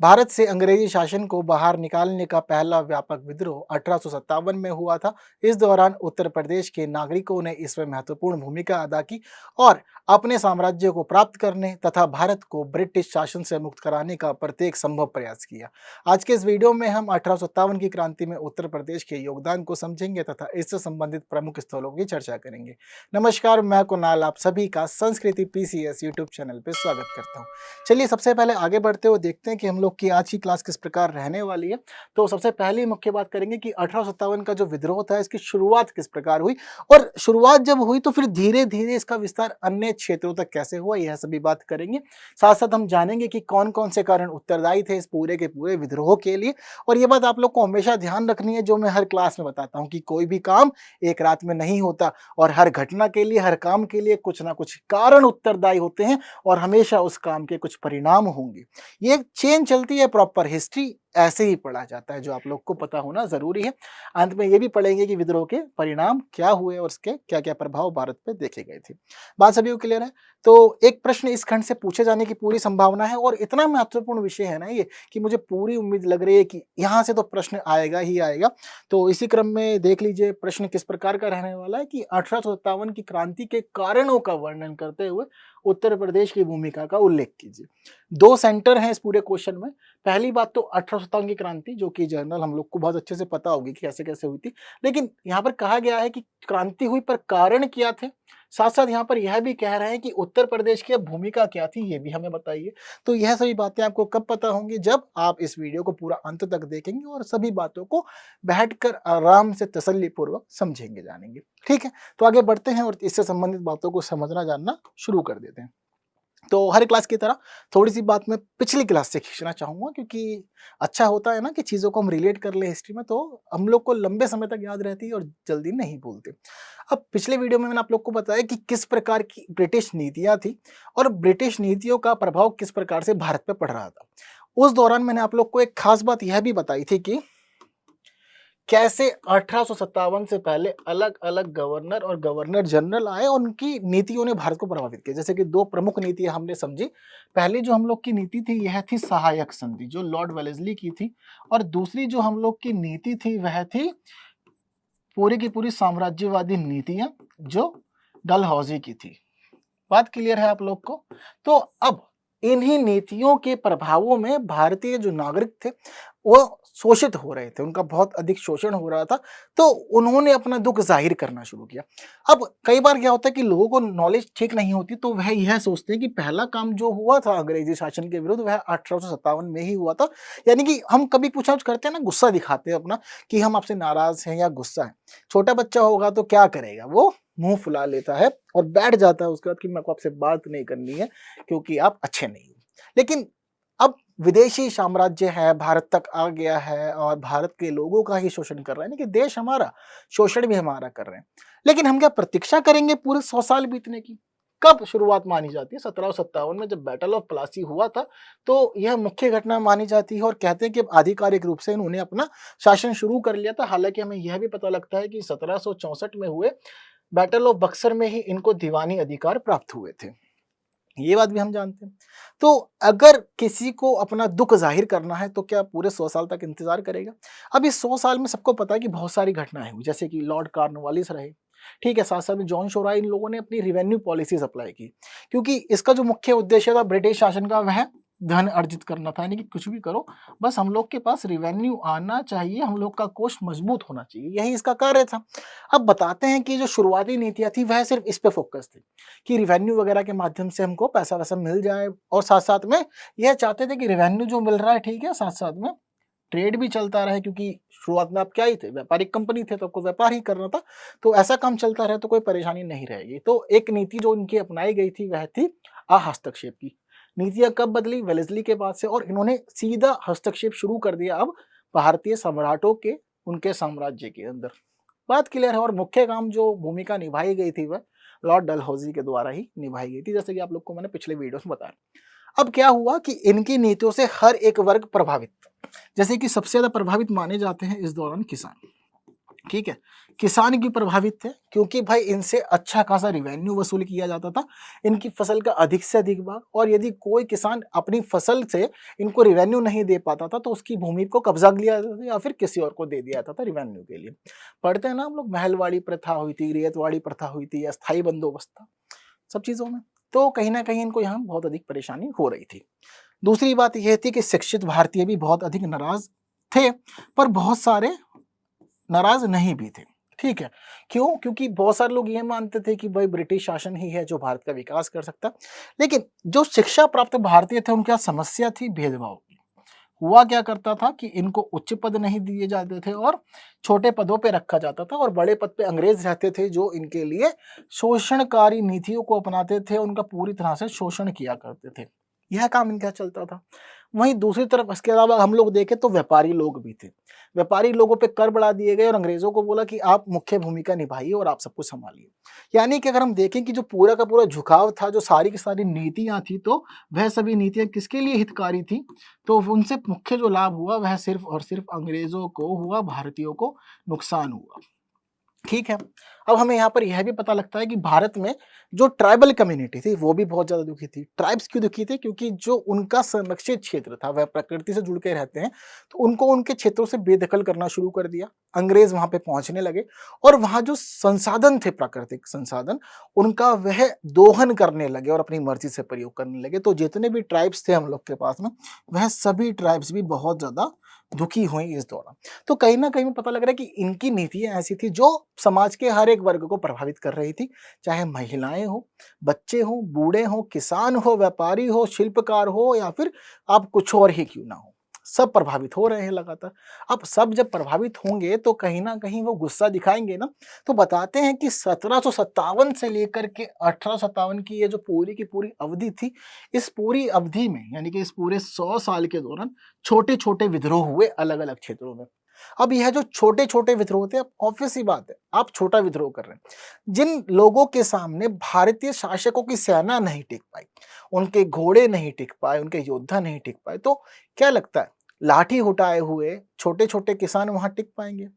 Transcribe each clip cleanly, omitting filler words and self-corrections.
भारत से अंग्रेजी शासन को बाहर निकालने का पहला व्यापक विद्रोह 1857 में हुआ था। इस दौरान उत्तर प्रदेश के नागरिकों ने इसमें महत्वपूर्ण भूमिका अदा की और अपने साम्राज्य को प्राप्त करने तथा भारत को ब्रिटिश शासन से मुक्त कराने का प्रत्येक संभव प्रयास किया। आज के इस वीडियो में हम 1857 की क्रांति में उत्तर प्रदेश के योगदान को समझेंगे तथा इससे संबंधित प्रमुख स्थलों की चर्चा करेंगे। नमस्कार, मैं कुणाल आप सभी का संस्कृति पीसीएस यूट्यूब चैनल पर स्वागत करता हूँ। चलिए सबसे पहले आगे बढ़ते हुए देखते हैं कि हम लोग की आज की क्लास किस प्रकार रहने वाली है। तो सबसे पहले मुख्य बात करेंगे कि 1857 का जो विद्रोह था इसकी शुरुआत किस प्रकार हुई और शुरुआत जब हुई तो फिर धीरे धीरे इसका विस्तार अन्य क्षेत्रों तक कैसे हुआ, यह सभी बात करेंगे। साथ साथ हम जानेंगे कि कौन कौन से कारण उत्तरदायी थे इस पूरे के पूरे विद्रोह के लिए। और ये बात आप लोग को हमेशा ध्यान रखनी है, जो मैं हर क्लास में बताता हूँ कि कोई भी काम एक रात में नहीं होता और हर घटना के लिए, हर काम के लिए कुछ ना कुछ कारण उत्तरदायी होते हैं और हमेशा उस काम के कुछ परिणाम होंगे। ये एक चेन चलती है, प्रॉपर हिस्ट्री ऐसे ही पढ़ा जाता है, जो आप लोग को पता होना जरूरी है। अंत में ये भी पढ़ेंगे कि विद्रोह के परिणाम क्या हुए और उसके क्या क्या प्रभाव भारत पे देखे गए थे। बात सभी को क्लियर है? तो एक प्रश्न इस खंड से पूछे जाने की पूरी संभावना है और इतना महत्वपूर्ण विषय है ना ये, कि मुझे पूरी उम्मीद लग रही है कि यहाँ से तो प्रश्न आएगा ही आएगा। तो इसी क्रम में देख लीजिए प्रश्न किस प्रकार का रहने वाला है कि 1857 की क्रांति के कारणों का वर्णन करते हुए उत्तर प्रदेश की भूमिका का उल्लेख कीजिए। दो सेंटर हैं इस पूरे क्वेश्चन में। पहली बात तो 1857 की क्रांति, जो कि जर्नल हम लोग को बहुत अच्छे से पता होगी कि कैसे कैसे हुई थी, लेकिन यहाँ पर कहा गया है कि क्रांति हुई पर कारण क्या थे। साथ साथ यहाँ पर यह भी कह रहे हैं कि उत्तर प्रदेश की भूमिका क्या थी, ये भी हमें बताइए। तो यह सभी बातें आपको कब पता होंगी, जब आप इस वीडियो को पूरा अंत तक देखेंगे और सभी बातों को बैठकर आराम से तसल्ली पूर्वक समझेंगे, जानेंगे। ठीक है, तो आगे बढ़ते हैं और इससे संबंधित बातों को समझना जानना शुरू कर देते हैं। तो हर क्लास की तरह थोड़ी सी बात मैं पिछली क्लास से खींचना चाहूंगा, क्योंकि अच्छा होता है ना कि चीज़ों को हम रिलेट कर ले हिस्ट्री में, तो हम लोग को लंबे समय तक याद रहती है और जल्दी नहीं भूलते। अब पिछले वीडियो में मैंने आप लोग को बताया कि किस प्रकार की ब्रिटिश नीतियां थी और ब्रिटिश नीतियों का प्रभाव किस प्रकार से भारत पे पड़ रहा था। उस दौरान मैंने आप लोग को एक खास बात यह भी बताई थी कि कैसे 1857 से पहले अलग अलग गवर्नर और गवर्नर जनरल आए और उनकी नीतियों ने भारत को प्रभावित किया। जैसे कि दो प्रमुख नीतियां हमने समझी। पहली जो हम लोग की नीति थी यह थी सहायक संधि, जो लॉर्ड वेलेस्ली की थी, और दूसरी जो हम लोग की नीति थी वह थी पूरी की पूरी साम्राज्यवादी नीतियां, जो डलहौजी की थी। बात क्लियर है आप लोग को? तो अब इन्हीं नीतियों के प्रभावों में भारतीय जो नागरिक थे वो शोषित हो रहे थे, उनका बहुत अधिक शोषण हो रहा था। तो उन्होंने अपना दुख जाहिर करना शुरू किया। अब कई बार क्या होता है कि लोगों को नॉलेज ठीक नहीं होती, तो वह यह सोचते हैं कि पहला काम जो हुआ था अंग्रेजी शासन के विरुद्ध वह 1857 में ही हुआ था। यानी कि हम कभी कुछ ना कुछ करते हैं ना, गुस्सा दिखाते हैं अपना कि हम आपसे नाराज हैं या गुस्सा है। छोटा बच्चा होगा तो क्या करेगा, वो मुंह फुला लेता है और बैठ जाता है उसके बाद कि मेरे को आपसे बात नहीं करनी है क्योंकि आप अच्छे नहीं हो। लेकिन अब विदेशी साम्राज्य है, भारत तक आ गया है और भारत के लोगों का ही शोषण कर रहा है, यानी कि देश हमारा, शोषण भी हमारा कर रहे हैं। लेकिन हम क्या प्रतीक्षा करेंगे पूरे 100 साल बीतने की? कब शुरुआत मानी जाती है? 1757 में जब बैटल ऑफ प्लासी हुआ था, तो यह मुख्य घटना मानी जाती है और कहते हैं कि आधिकारिक रूप से इन्होंने अपना शासन शुरू कर लिया था। हालांकि हमें यह भी पता लगता है कि 1764 में हुए बैटल ऑफ बक्सर में ही इनको दीवानी अधिकार प्राप्त हुए थे। ये बात भी हम जानते हैं। तो अगर किसी को अपना दुख जाहिर करना है तो क्या पूरे 100 साल तक इंतजार करेगा? अब इस 100 साल में सबको पता है कि बहुत सारी घटनाएं हुई, जैसे कि लॉर्ड कॉर्नवालिस रहे, ठीक है, साथ साथ में जॉन शोराय, इन लोगों ने अपनी रिवेन्यू पॉलिसीज अप्लाई की, क्योंकि इसका जो मुख्य उद्देश्य था ब्रिटिश शासन का वह धन अर्जित करना था। यानी कि कुछ भी करो, बस हम लोग के पास रिवेन्यू आना चाहिए, हम लोग का कोष मजबूत होना चाहिए, यही इसका कार्य था। अब बताते हैं कि जो शुरुआती नीतियां थी वह सिर्फ इस पे फोकस थी कि रिवेन्यू वगैरह के माध्यम से हमको पैसा वैसा मिल जाए, और साथ साथ में यह चाहते थे कि रिवेन्यू जो मिल रहा है ठीक है, साथ साथ में ट्रेड भी चलता रहे, क्योंकि शुरुआत में आप क्या ही थे, व्यापारिक कंपनी थे, तो आपको व्यापार ही करना था। तो ऐसा काम चलता रहे तो कोई परेशानी नहीं रहेगी। तो एक नीति जो इनकी अपनाई गई थी वह थी हस्तक्षेप की। नीतियां कब बदली? वेलेस्ली के बाद से, और इन्होंने सीधा हस्तक्षेप शुरू कर दिया अब भारतीय सम्राटों के, उनके साम्राज्य के अंदर। बात क्लियर है? और मुख्य काम जो भूमिका निभाई गई थी वह लॉर्ड डलहौजी के द्वारा ही निभाई गई थी, जैसे कि आप लोग को मैंने पिछले वीडियोस में बताया। अब क्या हुआ कि इनकी नीतियों से हर एक वर्ग प्रभावित, जैसे कि सबसे ज्यादा प्रभावित माने जाते हैं इस दौरान किसान। ठीक है। किसान क्यों प्रभावित थे? क्योंकि भाई इनसे अच्छा खासा रिवेन्यू वसूल किया जाता था, इनकी फसल का अधिक से अधिक भाग, और यदि कोई किसान अपनी फसल से इनको रिवेन्यू नहीं दे पाता था, तो उसकी भूमि को कब्जा लिया जाता था या फिर किसी और को दे दिया जाता था रिवेन्यू के लिए। पढ़ते हैं ना हम लोग, महलवाड़ी प्रथा हुई थी, रेतवाड़ी प्रथा हुई थी, अस्थायी बंदोबस्त था, सब चीज़ों में। तो कहीं न कहीं इनको यहाँ बहुत अधिक परेशानी हो रही थी। दूसरी बात ये थी कि शिक्षित भारतीय भी बहुत अधिक नाराज़ थे, पर बहुत सारे नाराज नहीं भी थे। ठीक है। क्यों? क्योंकि बहुत सारे लोग ये मानते थे कि भाई ब्रिटिश शासन ही है जो भारत का विकास कर सकता है। लेकिन जो शिक्षा प्राप्त भारतीय थे उनकी समस्या थी भेदभाव की। हुआ क्या करता था कि इनको उच्च पद नहीं दिए जाते थे और छोटे पदों पे रखा जाता था, और बड़े पद पे अंग्रेज रहते थे जो इनके लिए शोषणकारी नीतियों को अपनाते थे, उनका पूरी तरह से शोषण किया करते थे। यह काम इनका चलता था। वहीं दूसरी तरफ इसके अलावा हम लोग देखें तो व्यापारी लोग भी थे। व्यापारी लोगों पे कर बढ़ा दिए गए और अंग्रेजों को बोला कि आप मुख्य भूमिका निभाइए और आप सब कुछ संभालिए। यानी कि अगर हम देखें कि जो पूरा का पूरा झुकाव था, जो सारी की सारी नीतियाँ थी, तो वह सभी नीतियाँ किसके लिए हितकारी थी? तो उनसे मुख्य जो लाभ हुआ वह सिर्फ और सिर्फ अंग्रेजों को हुआ, भारतीयों को नुकसान हुआ। ठीक है। अब हमें यहाँ पर यह भी पता लगता है कि भारत में जो ट्राइबल कम्युनिटी थी वो भी बहुत ज़्यादा दुखी थी। ट्राइब्स क्यों दुखी थे? क्योंकि जो उनका संरक्षित क्षेत्र था, वह प्रकृति से जुड़ के रहते हैं, तो उनको उनके क्षेत्रों से बेदखल करना शुरू कर दिया। अंग्रेज वहाँ पे पहुँचने लगे और वहाँ जो संसाधन थे, प्राकृतिक संसाधन, उनका वह दोहन करने लगे और अपनी मर्ज़ी से प्रयोग करने लगे। तो जितने भी ट्राइब्स थे हम लोग के पास में, वह सभी ट्राइब्स भी बहुत ज़्यादा दुखी हुई इस दौरान। तो कहीं न कहीं पता लग रहा है कि इनकी नीतियाँ ऐसी थी जो समाज के हर एक वर्ग को प्रभावित कर रही थी, चाहे महिलाएँ हों, बच्चे हों, बूढ़े हों, किसान हो, व्यापारी हो, शिल्पकार हो, या फिर आप कुछ और ही क्यों ना हो, सब प्रभावित हो रहे हैं लगातार। अब सब जब प्रभावित होंगे तो कहीं न कहीं वो गुस्सा दिखाएँगे ना, तो बताते हैं कि 1757 से लेकर के 1857 की ये जो पूरी की पूरी अवधि थी, इस पूरी अवधि में यानी कि इस पूरे 100 साल के दौरान छोटे-छोटे विद्रोह हुए अलग-अलग क्षेत्रों में। अब यह जो छोटे-छोटे विद्रोह थे, अब ऑब्वियस सी बात है, आप छोटा विद्रोह कर रहे हैं। जिन लोगों के सामने भारतीय शासकों की सेना नहीं टिक पाई, उनके घोड़े नहीं टिक पाए, उनके योद्धा नहीं टिक पाए, तो क्या लगता है, लाठी उठाए हुए छोटे-छोटे किसान वहाँ टिक पाएँगे?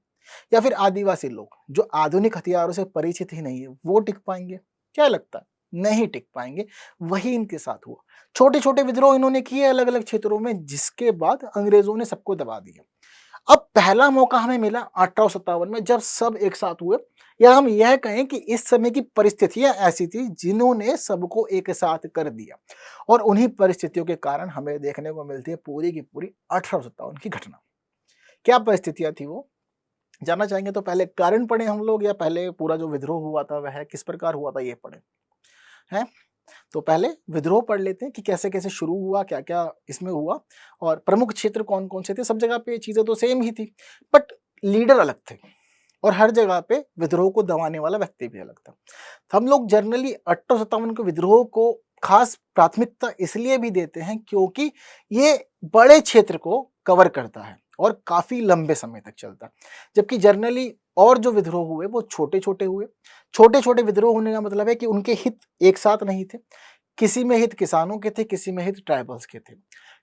या फिर आदिवासी लोग, जो आधुनिक हथियारों से परिचित ही नहीं है, वो टिक पाएँगे? क्या लगता है? नहीं टिक पाएँगे। वही इनके साथ हुआ। छोटे-छोटे विद्रोह इन्होंने किए अलग-अलग क्षेत्रों में, जिसके बाद अंग्रेज़ों ने सबको दबा दिया। अब पहला मौका हमें मिला 1857 में, जब सब एक साथ हुए, या हम यह कहें कि इस समय की परिस्थितियां ऐसी थी जिन्होंने सबको एक साथ कर दिया, और उन्हीं परिस्थितियों के कारण हमें देखने को मिलती है पूरी की पूरी 1857 की घटना। क्या परिस्थितियां थी वो जानना चाहेंगे? तो पहले कारण पढ़े हम लोग, या पहले पूरा जो विद्रोह हुआ था वह किस प्रकार हुआ था ये पढ़े हैं? तो पहले विद्रोह पढ़ लेते हैं कि कैसे-कैसे शुरू हुआ, क्या-क्या इसमें हुआ, और प्रमुख क्षेत्र कौन-कौन से थे। सब जगह पे चीज़ें तो सेम ही थी, बट लीडर अलग थे, और हर जगह पे विद्रोह को दबाने वाला व्यक्ति भी अलग था। तो हम लोग जनरली 1857 के विद्रोह को खास प्राथमिकता इसलिए भी देते हैं क्योंकि ये बड़े क्षेत्र को कवर करता है और काफ़ी लंबे समय तक चलता है। जबकि जनरली और जो विद्रोह हुए वो छोटे-छोटे हुए। छोटे-छोटे विद्रोह होने का मतलब है कि उनके हित एक साथ नहीं थे। किसी में हित किसानों के थे, किसी में हित ट्राइबल्स के थे,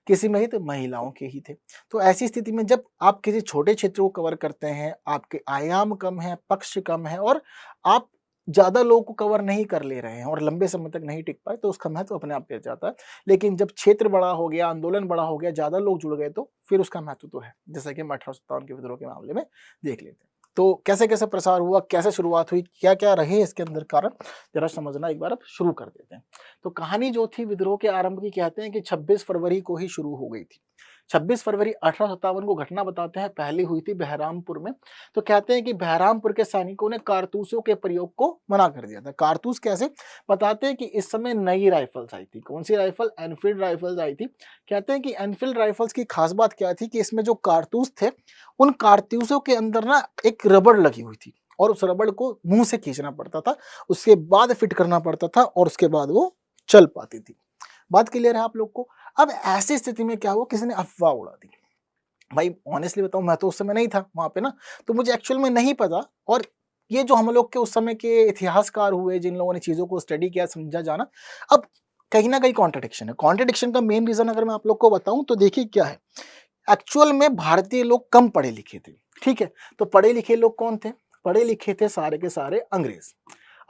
किसी में हित महिलाओं के ही थे। तो ऐसी स्थिति में जब आप किसी छोटे क्षेत्र को कवर करते हैं, आपके आयाम कम है, पक्ष कम है, और आप ज़्यादा लोगों को कवर नहीं कर ले रहे हैं और लंबे समय तक नहीं टिक पाए, तो उसका महत्व अपने आप गिर जाता है। लेकिन जब क्षेत्र बड़ा हो गया, आंदोलन बड़ा हो गया, ज़्यादा लोग जुड़ गए, तो फिर उसका महत्व तो है। जैसा कि हम 1857 के विद्रोह के मामले में देख लेते हैं। तो कैसे-कैसे प्रसार हुआ, कैसे शुरुआत हुई, क्या-क्या रहे इसके अंदर कारण, ज़रा समझना एक बार अब शुरू कर देते हैं। तो कहानी जो थी विद्रोह के आरंभ की, कहते हैं कि 26 फरवरी को ही शुरू हो गई थी। 26 फरवरी 1857 को घटना बताते हैं, पहली हुई थी बहरामपुर में। तो कहते हैं कि बहरामपुर के सैनिकों ने कारतूसों के प्रयोग को मना कर दिया था। कारतूस कैसे? बताते हैं कि इस समय नई राइफल्स आई थी। कौन सी राइफल? एनफील्ड राइफल्स आई थी। कहते हैं कि एनफील्ड राइफल्स की खास बात क्या थी कि इसमें जो कारतूस थे, उन कारतूसों के अंदर ना एक रबड़ लगी हुई थी, और उस रबड़ को मुंह से खींचना पड़ता था, उसके बाद फिट करना पड़ता था, और उसके बाद वो चल पाती थी। बात क्लियर है आप लोग को? अब ऐसी स्थिति में क्या हुआ, किसी ने अफवाह उड़ा दी। भाई ऑनेस्टली बताऊं, मैं तो उस समय नहीं था वहां पे ना, तो मुझे एक्चुअल में नहीं पता। और ये जो हम लोग के उस समय के इतिहासकार हुए, जिन लोगों ने चीजों को स्टडी किया, समझा जाना, अब कहीं ना कहीं कॉन्ट्रडिक्शन है। कॉन्ट्रडिक्शन का मेन रीजन अगर मैं आप लोग को बताऊं तो देखिए क्या है, एक्चुअल में भारतीय लोग कम पढ़े लिखे थे, ठीक है, तो पढ़े लिखे लोग कौन थे? पढ़े लिखे थे सारे के सारे अंग्रेज।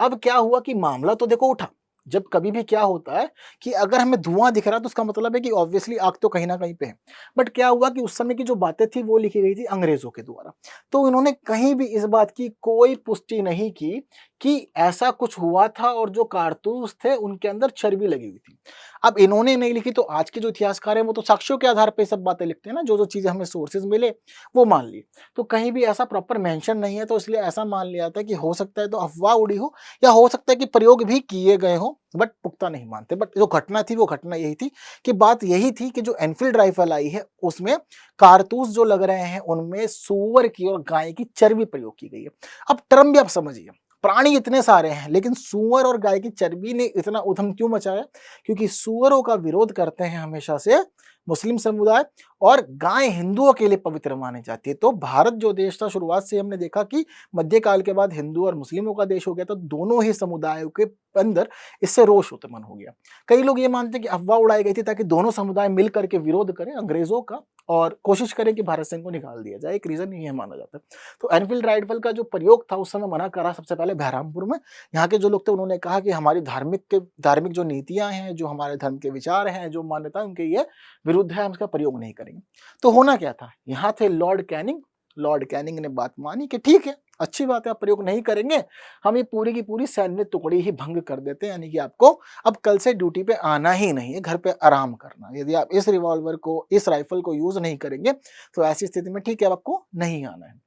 अब क्या हुआ कि मामला तो देखो उठा। जब कभी भी क्या होता है कि अगर हमें धुआं दिख रहा है तो उसका मतलब है कि ऑब्वियसली आग तो कहीं ना कहीं पे है। बट क्या हुआ कि उस समय की जो बातें थी वो लिखी गई थी अंग्रेजों के द्वारा। तो इन्होंने कहीं भी इस बात की कोई पुष्टि नहीं की कि ऐसा कुछ हुआ था और जो कारतूस थे उनके अंदर चर्बी लगी हुई थी। अब इन्होंने नहीं लिखी तो आज के जो इतिहासकार हैं वो तो साक्ष्यों के आधार पर सब बातें लिखते हैं ना, जो जो चीजें हमें सोर्सेज मिले वो मान ली। तो कहीं भी ऐसा प्रॉपर मेंशन नहीं है, तो इसलिए ऐसा मान लिया था कि हो सकता है तो अफवाह उड़ी हो, या हो सकता है कि प्रयोग भी किए गए हों, बट पुख्ता नहीं मानते। बट जो घटना थी वो घटना यही थी कि बात यही थी कि जो एनफील्ड राइफल आई है उसमें कारतूस जो लग रहे हैं उनमें सूअर की और गाय की चर्बी प्रयोग की गई है। अब टर्म भी आप समझिए, प्राणी इतने सारे हैं लेकिन सूअर और गाय की चर्बी ने इतना उधम क्यों मचाया? क्योंकि सूअरों का विरोध करते हैं हमेशा से मुस्लिम समुदाय, और गाय हिंदुओं के लिए पवित्र मानी जाती है। तो भारत जो देश था, शुरुआत से हमने देखा कि मध्यकाल के बाद हिंदू और मुस्लिमों का देश हो गया, तो दोनों ही समुदायों के अंदर इससे रोष उत्पन्न हो गया। कई लोग ये मानते हैं कि अफवाह उड़ाई गई थी ताकि दोनों समुदाय मिल करके विरोध करें अंग्रेजों का और कोशिश करें कि भारत सिंह को निकाल दिया जाए। एक रीजन ये माना जाता है। तो एनफील्ड राइफल का जो प्रयोग था उस समय मना करा सबसे पहले बहरामपुर में। यहाँ के जो लोग थे उन्होंने कहा कि हमारी धार्मिक जो नीतियां हैं, जो हमारे धर्म के विचार हैं, जो मान्यता उनके ये विरुद्ध है, हम इसका प्रयोग नहीं करेंगे। तो होना क्या था, यहाँ थे लॉर्ड कैनिंग। लॉर्ड कैनिंग ने बात मानी कि ठीक है, अच्छी बात है, आप प्रयोग नहीं करेंगे, हम ये पूरी की पूरी सैन्य टुकड़ी ही भंग कर देते हैं, यानी कि आपको अब कल से ड्यूटी पे आना ही नहीं है, घर पे आराम करना। यदि आप इस रिवॉल्वर को, इस राइफल को यूज नहीं करेंगे तो ऐसी स्थिति में ठीक है, आपको नहीं आना है।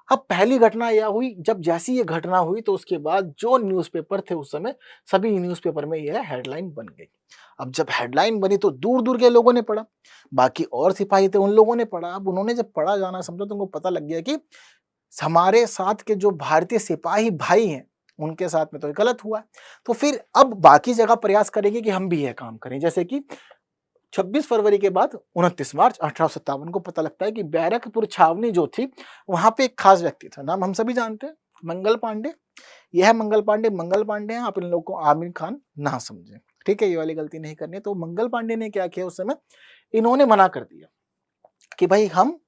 अब पहली घटना यह हुई, जब जैसी ये घटना हुई तो उसके बाद जो न्यूज़पेपर थे उस समय, सभी न्यूज़पेपर में यह हेडलाइन बन गई। अब जब हेडलाइन बनी तो दूर-दूर के लोगों ने पढ़ा, बाकी और सिपाही थे उन लोगों ने पढ़ा। अब उन्होंने जब पढ़ा जाना समझा तो उनको पता लग गया कि हमारे साथ के जो भारतीय सिपाही भाई हैं, उनके साथ में तो ये गलत हुआ है। तो फिर अब बाकी जगह प्रयास करेंगे कि हम भी यह काम करें। जैसे कि 26 फरवरी के बाद 29 मार्च 1857 को पता लगता है कि बैरकपुर छावनी जो थी, वहां पे एक खास व्यक्ति था, नाम हम सभी जानते हैं, मंगल पांडे। यह है मंगल पांडे। मंगल पांडे हैं, आप इन लोगों को आमिर खान ना समझें, ठीक है, ये वाली गलती नहीं करनी है। तो मंगल पांडे ने क्या किया उस समय, इन्होंने मना कर दिया कि भाई हम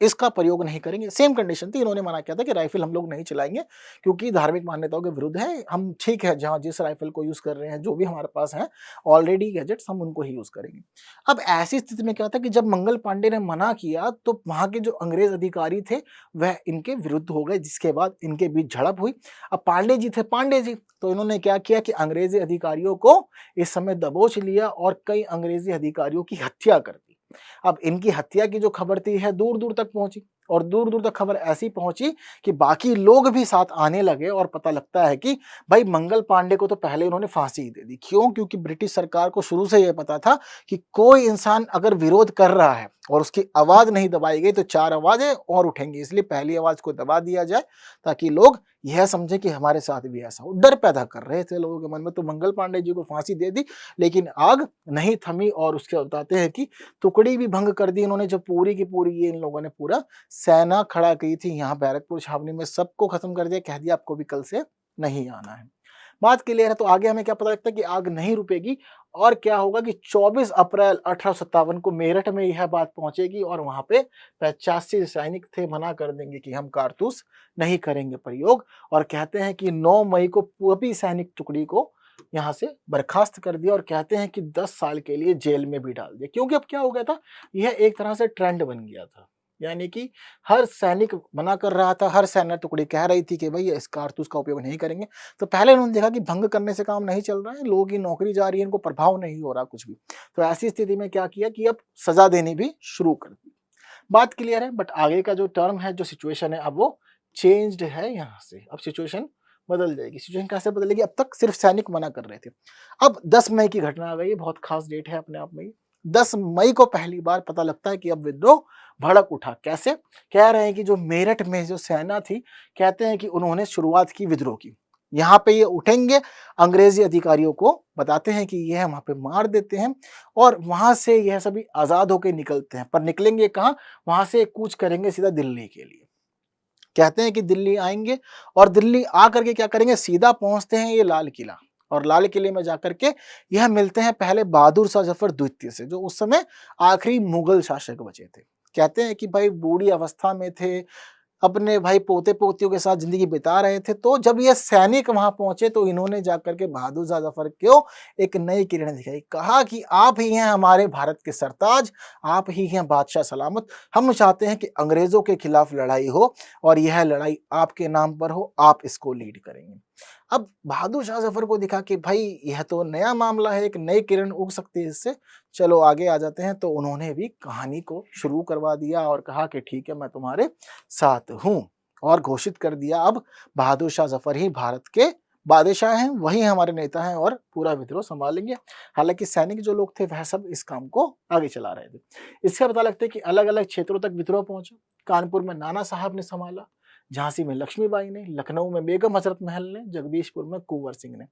इसका प्रयोग नहीं करेंगे। सेम कंडीशन थी, इन्होंने मना किया था कि राइफल हम लोग नहीं चलाएंगे क्योंकि धार्मिक मान्यताओं के विरुद्ध है। हम ठीक है, जहां जिस राइफल को यूज कर रहे हैं, जो भी हमारे पास है ऑलरेडी गैजेट्स, हम उनको ही यूज करेंगे। अब ऐसी स्थिति में क्या था कि जब मंगल पांडे ने मना किया तो वहां के जो अंग्रेज अधिकारी थे वह इनके विरुद्ध हो गए, जिसके बाद इनके बीच झड़प हुई। अब पांडे जी थे, पांडे जी, तो इन्होंने क्या किया कि अंग्रेजी अधिकारियों को इस समय दबोच लिया और कई अंग्रेजी अधिकारियों की हत्या कर दी। अब इनकी हत्या की जो खबर थी है दूर दूर तक पहुंची, और दूर दूर तक खबर ऐसी पहुंची कि बाकी लोग भी साथ आने लगे, और पता लगता है कि भाई मंगल पांडे को तो पहले इन्होंने फांसी ही दे दी। क्यों? क्योंकि ब्रिटिश सरकार को शुरू से यह पता था कि कोई इंसान अगर विरोध कर रहा है और उसकी आवाज नहीं दबाई गई तो चार आवाजें और उठेंगी, इसलिए पहली आवाज को दबा दिया जाए ताकि लोग यह समझे कि हमारे साथ भी ऐसा हो। डर पैदा कर रहे थे लोगों के मन में, तो मंगल पांडे जी को फांसी दे दी, लेकिन आग नहीं थमी, और उसके बताते हैं कि टुकड़ी भी भंग कर दी इन्होंने, जो पूरी की पूरी ये इन लोगों ने पूरा सेना खड़ा की थी यहाँ बैरकपुर छावनी में, सबको खत्म कर दिया, कह दिया आपको भी कल से नहीं आना है। बात क्लियर है। तो आगे हमें क्या पता लगता है कि आग नहीं रुकेगी, और क्या होगा कि 24 अप्रैल 1857 को मेरठ में यह बात पहुंचेगी, और वहां पे 85 सैनिक थे, मना कर देंगे कि हम कारतूस नहीं करेंगे प्रयोग, और कहते हैं कि 9 मई को पूरी सैनिक टुकड़ी को यहाँ से बर्खास्त कर दिया, और कहते हैं कि 10 साल के लिए जेल में भी डाल दिया। क्योंकि अब क्या हो गया था, यह एक तरह से ट्रेंड बन गया था, यानी कि हर सैनिक मना कर रहा था, हर सेना टुकड़ी कह रही थी कि भाई इस कारतूस का उपयोग नहीं करेंगे। तो पहले उन्होंने देखा कि भंग करने से काम नहीं चल रहा है, लोगों की नौकरी जा रही है, इनको प्रभाव नहीं हो रहा कुछ भी। तो ऐसी स्थिति में क्या किया कि अब सजा देनी भी शुरू कर दी। बात क्लियर है। बट आगे का जो टर्म है, जो सिचुएशन है, अब वो चेंज्ड है। यहाँ से अब सिचुएशन बदल जाएगी। सिचुएशन कैसे बदलेगी? अब तक सिर्फ सैनिक मना कर रहे थे, अब 10 मई की घटना आ गई, बहुत खास डेट है अपने आप में ही। 10 मई को पहली बार पता लगता है कि अब विद्रोह भड़क उठा। कैसे? कह रहे हैं कि जो मेरठ में जो सेना थी, कहते हैं कि उन्होंने शुरुआत की विद्रोह की। यहाँ पे ये उठेंगे, अंग्रेजी अधिकारियों को बताते हैं कि यह वहां पे मार देते हैं, और वहां से यह सभी आजाद होकर निकलते हैं। पर निकलेंगे कहाँ? वहां से कूच करेंगे सीधा दिल्ली के लिए। कहते हैं कि दिल्ली आएंगे, और दिल्ली आकर के क्या करेंगे, सीधा पहुंचते हैं ये लाल किला, और लाल किले में जाकर के यह मिलते हैं पहले बहादुर शाह जफर द्वितीय से, जो उस समय आखिरी मुगल शासक बचे थे। कहते हैं कि भाई बूढ़ी अवस्था में थे, अपने भाई पोते पोतियों के साथ जिंदगी बिता रहे थे। तो जब ये सैनिक वहां पहुंचे तो इन्होंने जाकर के बहादुर शाह जफर को एक नई किरण दिखाई, कहा कि आप ही हैं हमारे भारत के सरताज, आप ही हैं बादशाह सलामत। हम चाहते हैं कि अंग्रेजों के खिलाफ लड़ाई हो और यह लड़ाई आपके नाम पर हो, आप इसको लीड करेंगे। अब बहादुर शाह जफर को दिखा कि भाई यह तो नया मामला है, एक नई किरण उग सकती है इससे, चलो आगे आ जाते हैं। तो उन्होंने भी कहानी को शुरू करवा दिया और कहा कि ठीक है मैं तुम्हारे साथ हूं, और घोषित कर दिया अब बहादुर शाह जफर ही भारत के बादशाह हैं, वही हमारे नेता हैं और पूरा विद्रोह संभालेंगे। हालांकि सैनिक जो लोग थे वह सब इस काम को आगे चला रहे थे। इससे पता लगता है कि अलग अलग क्षेत्रों तक विद्रोह पहुंचा। कानपुर में नाना साहब ने संभाला, झांसी में लक्ष्मीबाई ने, लखनऊ में बेगम हजरत महल ने, जगदीशपुर में कुंवर सिंह ने।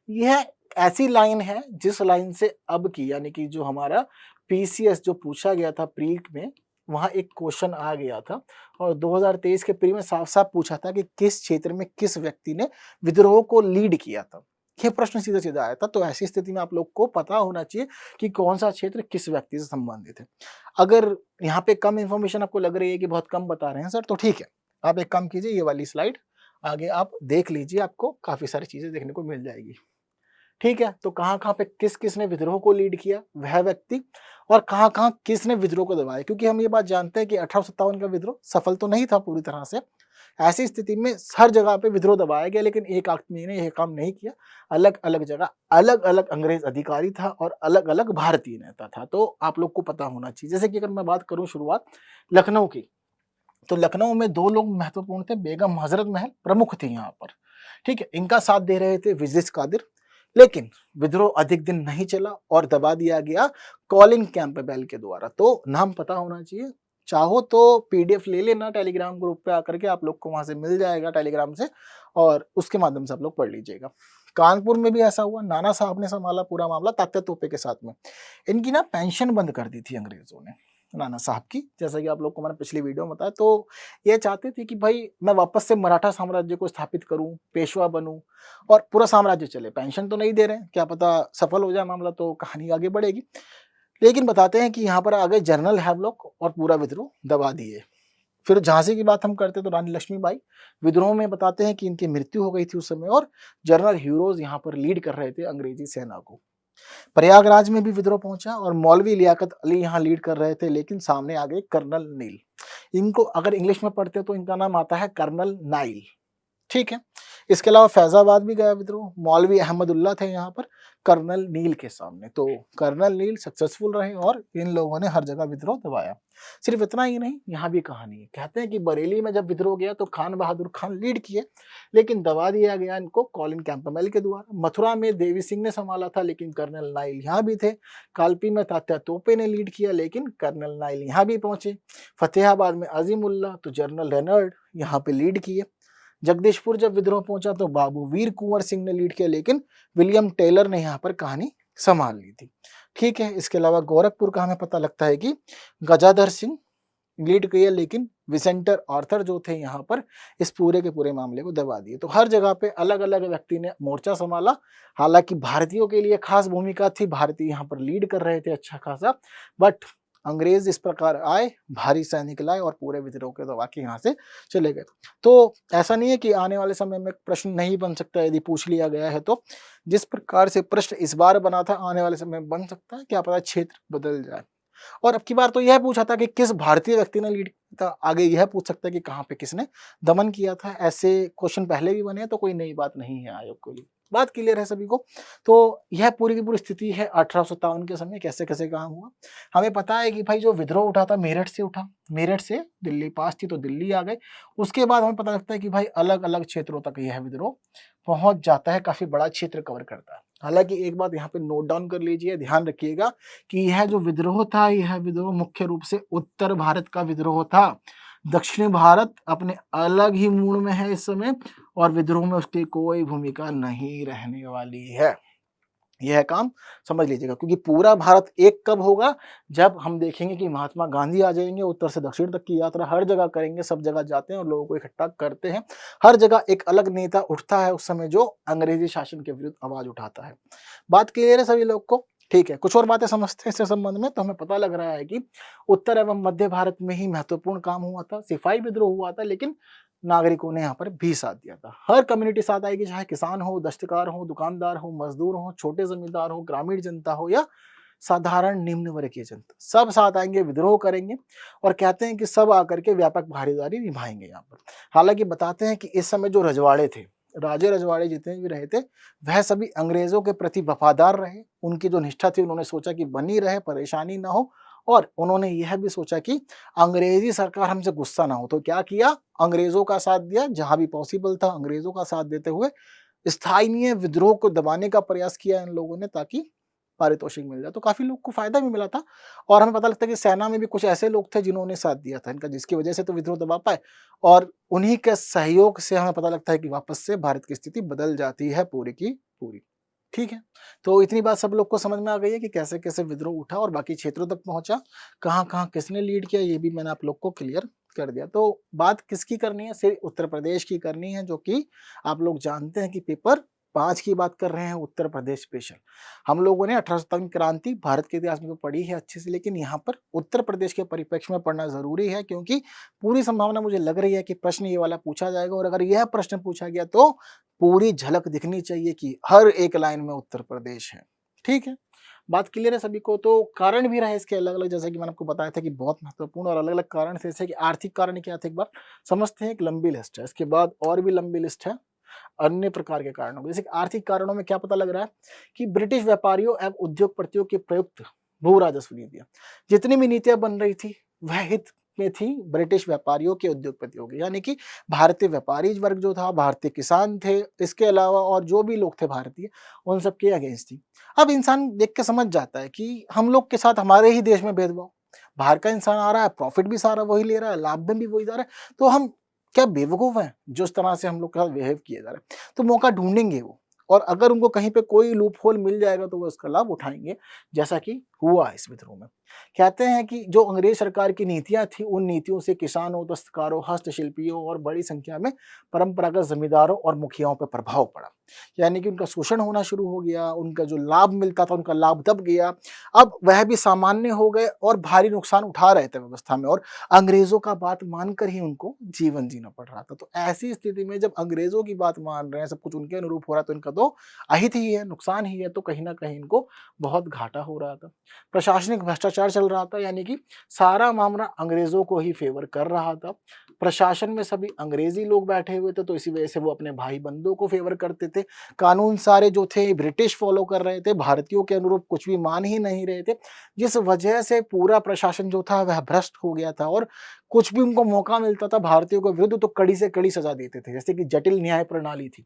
यह ऐसी लाइन है जिस लाइन से अब की यानी कि जो हमारा पीसीएस जो पूछा गया था प्री में, वहां एक क्वेश्चन आ गया था और 2023 के प्री में साफ साफ पूछा था कि किस क्षेत्र में किस व्यक्ति ने विद्रोह को लीड किया था। यह प्रश्न सीधा सीधा आया था। तो ऐसी स्थिति में आप लोग को पता होना चाहिए कि कौन सा क्षेत्र किस व्यक्ति से संबंधित है। अगर यहाँ पे कम इंफॉर्मेशन आपको लग रही है कि बहुत कम बता रहे हैं सर, तो ठीक है, आप एक काम कीजिए, ये वाली स्लाइड आगे आप देख लीजिए, आपको काफी सारी चीजें देखने को मिल जाएगी। ठीक है, तो कहाँ कहाँ पे किस किस ने विद्रोह को लीड किया वह व्यक्ति, और कहाँ कहाँ किसने विद्रोह को दबाया, क्योंकि हम ये बात जानते हैं कि 1857 का विद्रोह सफल तो नहीं था पूरी तरह से। ऐसी स्थिति में हर जगह पे विद्रोह दबाया गया, लेकिन एक आदमी ने यह काम नहीं किया। अलग अलग जगह अलग अलग अंग्रेज अधिकारी था और अलग अलग भारतीय नेता था। तो आप लोग को पता होना चाहिए। जैसे कि अगर मैं बात करूं शुरुआत लखनऊ की, तो लखनऊ में दो लोग महत्वपूर्ण थे, बेगम हजरत महल प्रमुख थी यहाँ पर। ठीक है, इनका साथ दे रहे थे विजिस कादिर। लेकिन विद्रोह अधिक दिन नहीं चला और दबा दिया गया कॉलिन कैंपबेल के द्वारा। तो नाम पता होना चाहिए, चाहो तो पीडीएफ ले लेना, टेलीग्राम ग्रुप पे आकर के आप लोग को वहां से मिल जाएगा टेलीग्राम से, और उसके माध्यम से आप लोग पढ़ लीजिएगा। कानपुर में भी ऐसा हुआ, नाना साहब ने संभाला पूरा मामला तात्या तोपे के साथ में। इनकी ना पेंशन बंद कर दी थी अंग्रेजों ने नाना साहब की, जैसा कि आप लोग को मैंने पिछली वीडियो में बताया। तो ये चाहते थे कि भाई मैं वापस से मराठा साम्राज्य को स्थापित करूं, पेशवा बनूं और पूरा साम्राज्य चले। पेंशन तो नहीं दे रहे हैं, क्या पता सफल हो जाए मामला तो कहानी आगे बढ़ेगी। लेकिन बताते हैं कि यहाँ पर आ गए जनरल हैवलॉक और पूरा विद्रोह दबा दिए। फिर झांसी की बात हम करते तो रानी लक्ष्मीबाई विद्रोह में बताते हैं कि इनकी मृत्यु हो गई थी उस समय, और जनरल हीरोज यहाँ पर लीड कर रहे थे अंग्रेजी सेना को। प्रयागराज में भी विद्रोह पहुंचा और मौलवी लियाकत अली यहाँ लीड कर रहे थे, लेकिन सामने आ गए कर्नल नील। इनको अगर इंग्लिश में पढ़ते तो इनका नाम आता है कर्नल नाइल। ठीक है, इसके अलावा फैजाबाद भी गया विद्रोह, मौलवी अहमदुल्ला थे यहाँ पर कर्नल नील के सामने। तो कर्नल नील सक्सेसफुल रहे और इन लोगों ने हर जगह विद्रोह दबाया। सिर्फ इतना ही नहीं, यहाँ भी कहानी है। कहते हैं कि बरेली में जब विद्रोह गया तो खान बहादुर खान लीड किए, लेकिन दबा दिया गया इनको कॉलिन कैंपबेल के द्वारा। मथुरा में देवी सिंह ने संभाला था, लेकिन कर्नल नाइल यहाँ भी थे। कालपी में तात्या तोपे ने लीड किया, लेकिन कर्नल नाइल यहाँ भी पहुंचे। फतेहाबाद में अजीमुल्ला तो जनरल रेनर्ड यहाँ पे लीड किए। जगदीशपुर जब विद्रोह पहुंचा तो बाबू वीर कुंवर सिंह ने लीड किया, लेकिन विलियम टेलर ने यहाँ पर कहानी संभाल ली थी। ठीक है, इसके अलावा गोरखपुर का हमें पता लगता है कि गजाधर सिंह लीड किया, लेकिन विसेंटर आर्थर जो थे यहाँ पर इस पूरे के पूरे मामले को दबा दिए। तो हर जगह पे अलग अलग व्यक्ति ने मोर्चा संभाला। हालांकि भारतीयों के लिए खास भूमिका थी, भारतीय यहाँ पर लीड कर रहे थे अच्छा खासा, बट अंग्रेज इस प्रकार आए, भारी सैनिक लाए और पूरे विद्रोह के दबा के यहाँ से चले गए। तो ऐसा नहीं है कि आने वाले समय में प्रश्न नहीं बन सकता यदि पूछ लिया गया है तो। जिस प्रकार से प्रश्न इस बार बना था आने वाले समय में बन सकता है, क्या पता क्षेत्र बदल जाए। और अब की बार तो यह पूछा था कि किस भारतीय व्यक्ति ने लीड किया था, आगे यह पूछ सकता है कि कहाँ पे किसने दमन किया था। ऐसे क्वेश्चन पहले भी बने हैं, तो कोई नई बात नहीं है आयोग के लिए। बात क्लियर है सभी को। तो यह पूरी की पूरी स्थिति है 1857 के समय कैसे कैसे काम हुआ। हमें पता है कि भाई जो विद्रोह उठा था मेरठ से उठा, मेरठ से दिल्ली पास थी तो दिल्ली आ गए। उसके बाद हमें पता लगता है कि भाई अलग अलग क्षेत्रों तक यह विद्रोह पहुंच जाता है, काफी बड़ा क्षेत्र कवर करता है। हालांकि एक बात यहाँ पे नोट डाउन कर लीजिए, ध्यान रखिएगा कि यह जो विद्रोह था, यह विद्रोह मुख्य रूप से उत्तर भारत का विद्रोह था। दक्षिण भारत अपने अलग ही मूड में है इस समय, और विद्रोह में उसकी कोई भूमिका नहीं रहने वाली है। यह काम समझ लीजिएगा, क्योंकि पूरा भारत एक कब होगा, जब हम देखेंगे कि महात्मा गांधी आ जाएंगे, उत्तर से दक्षिण तक की यात्रा हर जगह करेंगे, सब जगह जाते हैं और लोगों को इकट्ठा करते हैं। हर जगह एक अलग नेता उठता है उस समय जो अंग्रेजी शासन के विरुद्ध आवाज उठाता है। बात क्लियर है सभी लोग को। ठीक है, कुछ और बातें समझते हैं इससे संबंध में। तो हमें पता लग रहा है कि उत्तर एवं मध्य भारत में ही महत्वपूर्ण काम हुआ था, सिपाही विद्रोह हुआ था, लेकिन नागरिकों ने यहाँ पर भी साथ दिया था। हर कम्युनिटी साथ आएगी, चाहे किसान हो, दस्तकार हो, दुकानदार हो, मजदूर हो, छोटे जमींदार हो, ग्रामीण जनता हो या साधारण निम्न वर्गीय जनता, सब साथ आएंगे, विद्रोह करेंगे और कहते हैं कि सब आकर के व्यापक भागीदारी निभाएंगे यहाँ पर। हालांकि बताते हैं कि इस समय जो रजवाड़े थे, राजे रजवाड़े जितने भी रहे थे, वह सभी अंग्रेजों के प्रति वफादार रहे। उनकी जो निष्ठा थी, उन्होंने सोचा कि बनी रहे, परेशानी ना हो, और उन्होंने यह भी सोचा कि अंग्रेजी सरकार हमसे गुस्सा ना हो। तो क्या किया, अंग्रेजों का साथ दिया, जहां भी पॉसिबल था अंग्रेजों का साथ देते हुए स्थानीय विद्रोह को दबाने का प्रयास किया इन लोगों ने, ताकि पारितोषिक मिल जाए। तो काफी लोग को फायदा भी मिला था और हमें पता लगता है कि सेना में भी कुछ ऐसे लोग थे जिन्होंने साथ दिया था इनका, जिसकी वजह से तो विद्रोह दबा पाए, और उन्हीं के सहयोग से हमें पता लगता है कि वापस से भारत की स्थिति बदल जाती है पूरी की पूरी। ठीक है, तो इतनी बात सब लोग को समझ में आ गई है कि कैसे कैसे विद्रोह उठा और बाकी क्षेत्रों तक पहुंचा, कहाँ कहाँ किसने लीड किया, ये भी मैंने आप लोग को क्लियर कर दिया। तो बात किसकी करनी है, सिर्फ उत्तर प्रदेश की करनी है, जो कि आप लोग जानते हैं कि पेपर 5 की बात कर रहे हैं, उत्तर प्रदेश स्पेशल। हम लोगों ने 1857 क्रांति भारत के इतिहास में तो पढ़ी है अच्छे से, लेकिन यहाँ पर उत्तर प्रदेश के परिप्रेक्ष्य में पढ़ना जरूरी है, क्योंकि पूरी संभावना मुझे लग रही है कि प्रश्न ये वाला पूछा जाएगा, और अगर यह प्रश्न पूछा गया तो पूरी झलक दिखनी चाहिए कि हर एक लाइन में उत्तर प्रदेश है। ठीक है, बात क्लियर है सभी को। तो कारण भी रहे इसके अलग अलग, जैसे कि मैंने आपको बताया था कि बहुत महत्वपूर्ण और अलग अलग कारण थे। जैसे कि आर्थिक कारण क्या थे, एक बार समझते हैं, एक लंबी लिस्ट है, इसके बाद और भी लंबी लिस्ट है अन्य प्रकार के कारणों। जैसे आर्थिक कारणों में क्या पता लग रहा है कि ब्रिटिश व्यापारियों एवं उद्योगपतियों के प्रयुक्त भू राजस्व नीतियां, जितनी भी नीतियां बन रही थी वह हित में थी ब्रिटिश व्यापारियों के, उद्योगपतियों के, यानी कि भारतीय व्यापारी वर्ग जो था, भारतीय किसान थे, इसके अलावा और जो भी लोग थे भारतीय, उन सब के अगेंस्ट थी। अब इंसान देख के समझ जाता है कि हम लोग के साथ हमारे ही देश में भेदभाव, बाहर का इंसान आ रहा है, प्रॉफिट भी सारा वही ले रहा है, लाभ में भी वही जा रहा है, तो हम क्या बेवकूफ हैं जो इस तरह से हम लोग के साथ बिहेव किया जा रहा है। तो मौका ढूंढेंगे वो, और अगर उनको कहीं पे कोई लूप होल मिल जाएगा तो वो उसका लाभ उठाएंगे, जैसा कि हुआ इस विद्रोह में। कहते हैं कि जो अंग्रेज सरकार की नीतियां थी, उन नीतियों से किसानों, दस्तकारों, हस्तशिल्पियों और बड़ी संख्या में परंपरागत जमींदारों और मुखियाओं पर प्रभाव पड़ा, यानी कि उनका शोषण होना शुरू हो गया, उनका जो लाभ मिलता था उनका लाभ दब गया। अब वह भी सामान्य हो गए और भारी नुकसान उठा रहे थे व्यवस्था में, और अंग्रेजों का बात मानकर ही उनको जीवन जीना पड़ रहा था। तो ऐसी स्थिति में जब अंग्रेजों की बात मान रहे हैं, सब कुछ उनके अनुरूप हो रहा है, तो इनका तो अहित ही है, नुकसान ही है, तो कहीं ना कहीं इनको बहुत घाटा हो रहा था। प्रशासनिक भ्रष्टाचार चल रहा था, यानी कि सारा मामला अंग्रेजों को ही फेवर कर रहा था। प्रशासन में सभी अंग्रेजी लोग बैठे हुए थे, तो इसी वजह से वो अपने भाई बंधुओं को फेवर करते थे। कानून सारे जो थे ब्रिटिश फॉलो कर रहे थे, भारतीयों के अनुरूप कुछ भी मान ही नहीं रहे थे, जिस वजह से पूरा प्रशासन जो था वह भ्रष्ट हो गया था, और कुछ भी उनको मौका मिलता था भारतीयों के विरुद्ध तो कड़ी से कड़ी सजा देते थे। जैसे कि जटिल न्याय प्रणाली थी,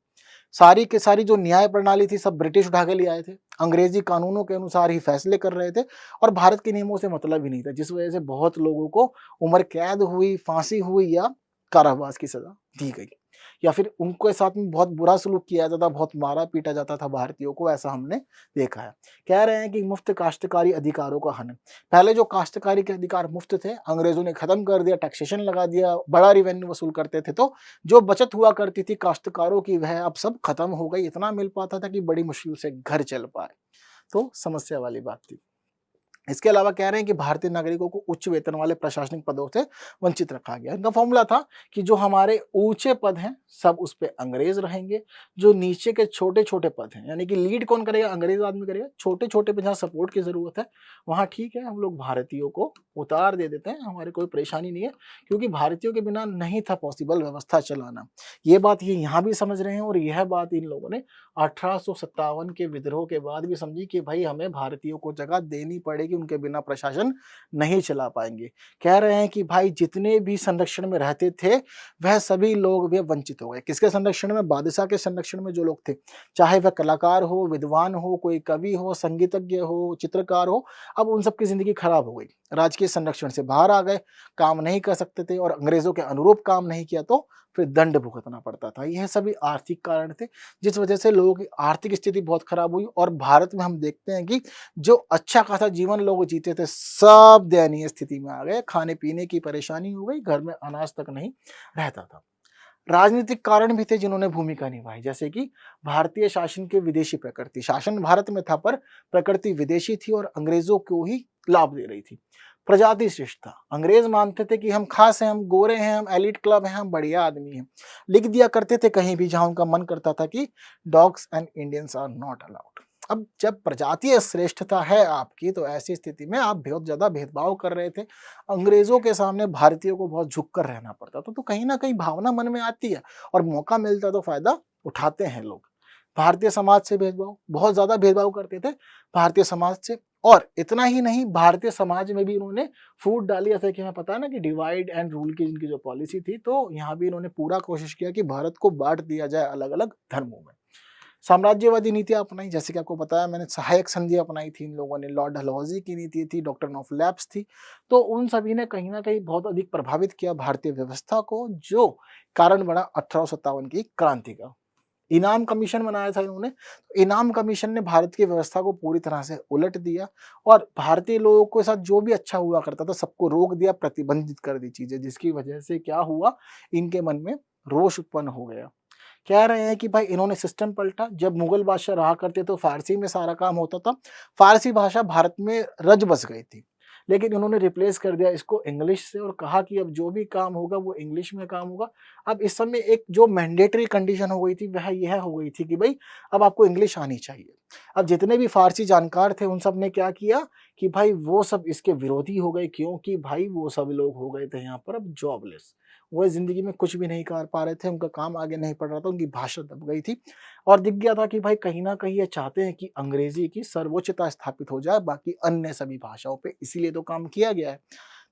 सारी की सारी जो न्याय प्रणाली थी सब ब्रिटिश उठा के ले आए थे, अंग्रेजी कानूनों के अनुसार ही फैसले कर रहे थे, और भारत के नियमों से मतलब ही नहीं था, जिस वजह से बहुत लोगों को उम्र कैद हुई, फांसी हुई या कारावास की सजा दी गई, या फिर उनके साथ में बहुत बुरा सलूक किया जाता था, बहुत मारा पीटा जाता था भारतीयों को, ऐसा हमने देखा है। कह रहे हैं कि मुफ्त काश्तकारी अधिकारों का हनन, पहले जो काश्तकारी के अधिकार मुफ्त थे अंग्रेजों ने खत्म कर दिया, टैक्सेशन लगा दिया, बड़ा रिवेन्यू वसूल करते थे, तो जो बचत हुआ करती थी काश्तकारों की वह अब सब खत्म हो गई। इतना मिल पाता था कि बड़ी मुश्किल से घर चल पाए, तो समस्या वाली बात थी। इसके अलावा कह रहे हैं कि भारतीय नागरिकों को उच्च वेतन वाले प्रशासनिक पदों से वंचित रखा गया। इनका फॉर्मूला था कि जो हमारे ऊंचे पद हैं सब उस पे अंग्रेज रहेंगे, जो नीचे के छोटे छोटे पद हैं, यानी कि लीड कौन करेगा, अंग्रेज आदमी करेगा, छोटे छोटे पे जहाँ सपोर्ट की जरूरत है वहाँ ठीक है हम लोग भारतीयों को उतार दे देते हैं, हमारे कोई परेशानी नहीं है, क्योंकि भारतीयों के बिना नहीं था पॉसिबल व्यवस्था चलाना। ये बात ये यहाँ भी समझ रहे हैं, और यह बात इन लोगों ने 1857 के विद्रोह के बाद भी समझी कि भाई हमें भारतीयों को जगह देनी पड़ेगी, उनके बिना प्रशासन नहीं चला पाएंगे। कह रहे हैं कि भाई जितने भी संरक्षण में रहते थे वह सभी लोग भी वंचित हो गए। किसके संरक्षण में, बादशाह के संरक्षण में जो लोग थे, चाहे वह कलाकार हो, विद्वान हो, कोई कवि हो, संगीतज्ञ हो, चित्रकार हो, अब उन सबकी जिंदगी खराब हो गई, राजकीय संरक्षण से बाहर आ गए, काम नहीं कर सकते थे, और अंग्रेजों के अनुरूप काम नहीं किया तो फिर दंड भुगतना पड़ता था। यह सभी आर्थिक कारण थे, जिस वजह से लोगों की आर्थिक स्थिति बहुत खराब हुई, और भारत में हम देखते हैं कि जो अच्छा खासा जीवन लोग जीते थे सब दयनीय स्थिति में आ गए, खाने पीने की परेशानी हो गई, घर में अनाज तक नहीं रहता था। राजनीतिक कारण भी थे जिन्होंने भूमिका निभाई, जैसे कि भारतीय शासन की विदेशी प्रकृति। शासन भारत में था पर प्रकृति विदेशी थी और अंग्रेजों को ही लाभ दे रही थी। प्रजाति श्रेष्ठता, अंग्रेज मानते थे कि हम खास हैं, हम गोरे हैं, हम एलिट क्लब हैं, हम बढ़िया आदमी हैं। लिख दिया करते थे कहीं भी जहां उनका मन करता था कि dogs and Indians are not allowed. अब जब प्रजातीय श्रेष्ठता है आपकी, तो ऐसी स्थिति में आप बहुत ज्यादा भेदभाव कर रहे थे। अंग्रेजों के सामने भारतीयों को बहुत झुककर रहना पड़ता था, तो कहीं ना कहीं भावना मन में आती है और मौका मिलता तो फायदा उठाते हैं लोग। भारतीय समाज से भेदभाव, बहुत ज्यादा भेदभाव करते थे भारतीय समाज से। और इतना ही नहीं, भारतीय समाज में भी इन्होंने फूट डाली, जैसे कि हमें पता है ना कि डिवाइड एंड रूल की इनकी जो पॉलिसी थी, तो यहाँ भी इन्होंने पूरा कोशिश किया कि भारत को बांट दिया जाए अलग अलग धर्मों में। साम्राज्यवादी नीतियां अपनाई, जैसे कि आपको बताया मैंने, सहायक संधि अपनाई थी इन लोगों ने, लॉर्ड डलहौजी की नीति थी, डॉक्ट्रिन ऑफ लैप्स थी। तो उन सभी ने कहीं ना कहीं बहुत अधिक प्रभावित किया भारतीय व्यवस्था को, जो कारण बना 1857 की क्रांति का। इनाम कमीशन बनाया था इन्होंने। इनाम कमीशन ने भारत की व्यवस्था को पूरी तरह से उलट दिया और भारतीय लोगों के साथ जो भी अच्छा हुआ करता था सबको रोक दिया, प्रतिबंधित कर दी चीजें, जिसकी वजह से क्या हुआ, इनके मन में रोष उत्पन्न हो गया। कह रहे हैं कि भाई इन्होंने सिस्टम पलटा। जब मुगल बादशाह रहा करते तो फारसी में सारा काम होता था, फारसी भाषा भारत में रच बस गई थी, लेकिन इन्होंने रिप्लेस कर दिया इसको इंग्लिश से और कहा कि अब जो भी काम होगा वो इंग्लिश में काम होगा। अब इस समय एक जो मैंडेटरी कंडीशन हो गई थी वह यह हो गई थी कि भाई अब आपको इंग्लिश आनी चाहिए। अब जितने भी फारसी जानकार थे उन सब ने क्या किया कि भाई वो सब इसके विरोधी हो गए, क्योंकि भाई वो सब लोग हो गए थे यहाँ पर अब जॉबलेस। वो जिंदगी में कुछ भी नहीं कर पा रहे थे, उनका काम आगे नहीं बढ़ रहा था, उनकी भाषा दब गई थी और दिख गया था कि भाई कहीं ना कहीं ये चाहते हैं कि अंग्रेजी की सर्वोच्चता स्थापित हो जाए बाकी अन्य सभी भाषाओं पे, इसीलिए तो काम किया गया है।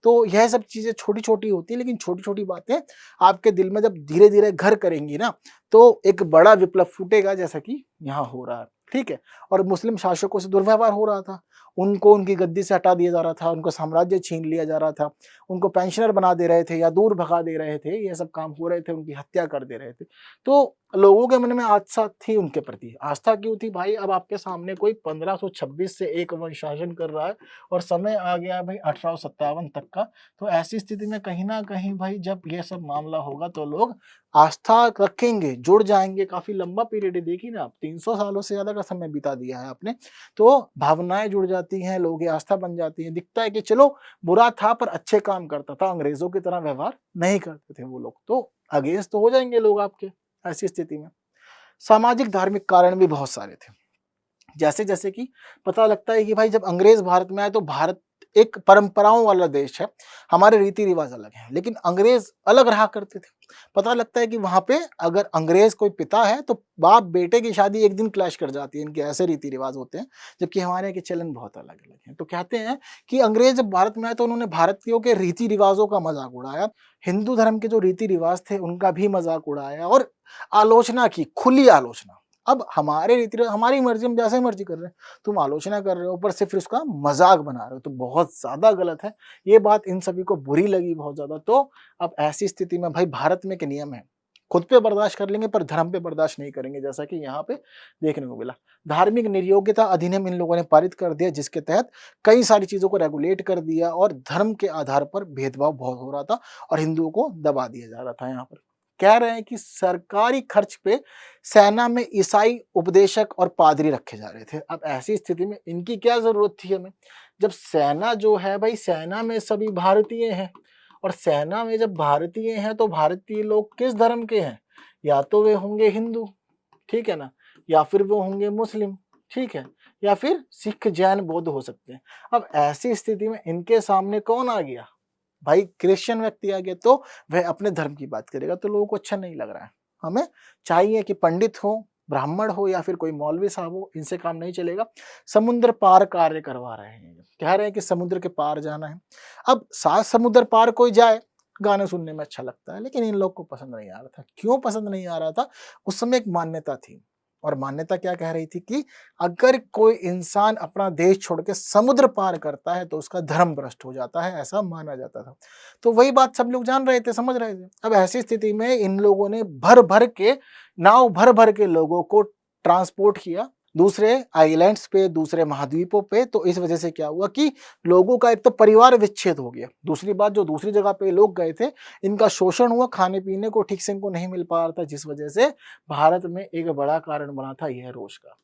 तो यह सब चीजें छोटी छोटी होती है, लेकिन छोटी छोटी बातें आपके दिल में जब धीरे धीरे घर करेंगी ना, तो एक बड़ा विप्लव फूटेगा, जैसा कि यहाँ हो रहा है। ठीक है। और मुस्लिम शासकों से दुर्व्यवहार हो रहा था, उनको उनकी गद्दी से हटा दिया जा रहा था, उनको साम्राज्य छीन लिया जा रहा था, उनको पेंशनर बना दे रहे थे या दूर भगा दे रहे थे, ये सब काम हो रहे थे, उनकी हत्या कर दे रहे थे। तो लोगों के मन में आस्था थी उनके प्रति। आस्था क्यों थी भाई, अब आपके सामने कोई 1526 से एक वंश शासन कर रहा है और समय आ गया है भाई 1857 तक का। तो ऐसी स्थिति में कहीं ना कहीं भाई जब ये सब मामला होगा तो लोग आस्था रखेंगे, जुड़ जाएंगे। काफी लंबा पीरियड है, देखिए ना आप, 300 सालों से ज्यादा का समय बिता दिया है आपने। तो भावनाएं जुड़ जाती हैं, लोगों की आस्था बन जाती है। दिखता है कि चलो बुरा था पर अच्छे काम करता था, अंग्रेजों की तरह व्यवहार नहीं करते थे वो लोग, तो अगेंस्ट तो हो जाएंगे लोग आपके। ऐसी स्थिति में सामाजिक धार्मिक कारण भी बहुत सारे थे। जैसे जैसे कि पता लगता है कि भाई जब अंग्रेज भारत में आए तो भारत एक परंपराओं वाला देश है, हमारे रीति रिवाज अलग हैं, लेकिन अंग्रेज अलग रहा करते थे। पता लगता है कि वहां पे अगर अंग्रेज कोई पिता है तो बाप बेटे की शादी एक दिन क्लैश कर जाती है, इनके ऐसे रीति रिवाज होते हैं, जबकि हमारे यहाँ के चलन बहुत अलग अलग हैं। तो कहते हैं कि अंग्रेज जब भारत में आए तो उन्होंने भारतीयों के रीति रिवाजों का मजाक उड़ाया, हिंदू धर्म के जो रीति रिवाज थे उनका भी मजाक उड़ाया और आलोचना की, खुली आलोचना। अब हमारे रीति रिवाज, हमारी मर्जी, हम जैसे मर्जी कर रहे हैं, तुम आलोचना कर रहे हो ऊपर से फिर उसका मजाक बना रहे हो, तो बहुत ज्यादा गलत है। ये बात इन सभी को बुरी लगी बहुत ज्यादा। तो अब ऐसी स्थिति में भाई भारत में एक नियम है, खुद पे बर्दाश्त कर लेंगे पर धर्म पे बर्दाश्त नहीं करेंगे, जैसा कि यहाँ पे देखने को मिला। धार्मिक निर्योग्यता अधिनियम इन लोगों ने पारित कर दिया, जिसके तहत कई सारी चीजों को रेगुलेट कर दिया और धर्म के आधार पर भेदभाव बहुत हो रहा था और हिंदुओं को दबा दिया जा रहा था। यहाँ पर कह रहे हैं कि सरकारी खर्च पे सेना में ईसाई उपदेशक और पादरी रखे जा रहे थे। अब ऐसी स्थिति में इनकी क्या जरूरत थी हमें, जब सेना जो है भाई, सेना में सभी भारतीय हैं और सेना में जब भारतीय हैं तो भारतीय लोग किस धर्म के हैं, या तो वे होंगे हिंदू, ठीक है ना, या फिर वो होंगे मुस्लिम, ठीक है, या फिर सिख जैन बौद्ध हो सकते हैं। अब ऐसी स्थिति में इनके सामने कौन आ गया भाई, क्रिश्चियन व्यक्ति आ गया, तो वह अपने धर्म की बात करेगा तो लोगों को अच्छा नहीं लग रहा है। हमें चाहिए कि पंडित हो, ब्राह्मण हो या फिर कोई मौलवी साहब हो, इनसे काम नहीं चलेगा। समुद्र पार कार्य करवा रहे हैं, कह रहे हैं कि समुद्र के पार जाना है। अब 7 समुद्र पार कोई जाए, गाने सुनने में अच्छा लगता है, लेकिन इन लोग को पसंद नहीं आ रहा था। क्यों पसंद नहीं आ रहा था, उस समय एक मान्यता थी और मान्यता क्या कह रही थी कि अगर कोई इंसान अपना देश छोड़ के समुद्र पार करता है तो उसका धर्म भ्रष्ट हो जाता है, ऐसा माना जाता था। तो वही बात सब लोग जान रहे थे, समझ रहे थे। अब ऐसी स्थिति में इन लोगों ने भर भर के, नाव भर भर के लोगों को ट्रांसपोर्ट किया दूसरे आइलैंड्स पे, दूसरे महाद्वीपों पे। तो इस वजह से क्या हुआ कि लोगों का एक तो परिवार विच्छेद हो गया, दूसरी बात जो दूसरी जगह पे लोग गए थे इनका शोषण हुआ, खाने-पीने को ठीक से इनको नहीं मिल पा रहा था, जिस वजह से भारत में एक बड़ा कारण बना था यह रोज़गार।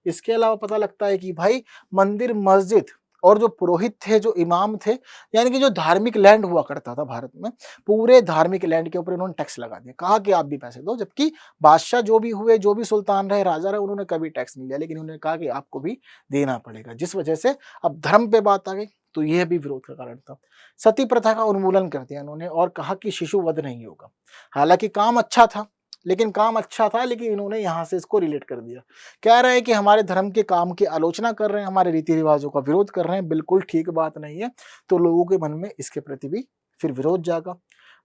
इसके अलावा पता लगता है कि भाई मंदिर, मस्जिद और जो पुरोहित थे, जो इमाम थे, यानी कि जो धार्मिक लैंड हुआ करता था भारत में, पूरे धार्मिक लैंड के ऊपर इन्होंने टैक्स लगा दिया। कहा कि आप भी पैसे दो, जबकि बादशाह जो भी हुए, जो भी सुल्तान रहे, राजा रहे, उन्होंने कभी टैक्स नहीं लिया, लेकिन उन्होंने कहा कि आपको भी देना पड़ेगा। जिस वजह से अब धर्म पे बात आ गई, तो यह भी विरोध का कारण था। सती प्रथा का उन्मूलन कर दिया इन्होंने और कहा कि शिशु वध नहीं होगा। हालांकि काम अच्छा था, लेकिन इन्होंने यहाँ से इसको रिलेट कर दिया। कह रहे हैं कि हमारे धर्म के काम की आलोचना कर रहे हैं, हमारे रीति रिवाजों का विरोध कर रहे हैं, बिल्कुल ठीक बात नहीं है। तो लोगों के मन में इसके प्रति भी फिर विरोध जागा।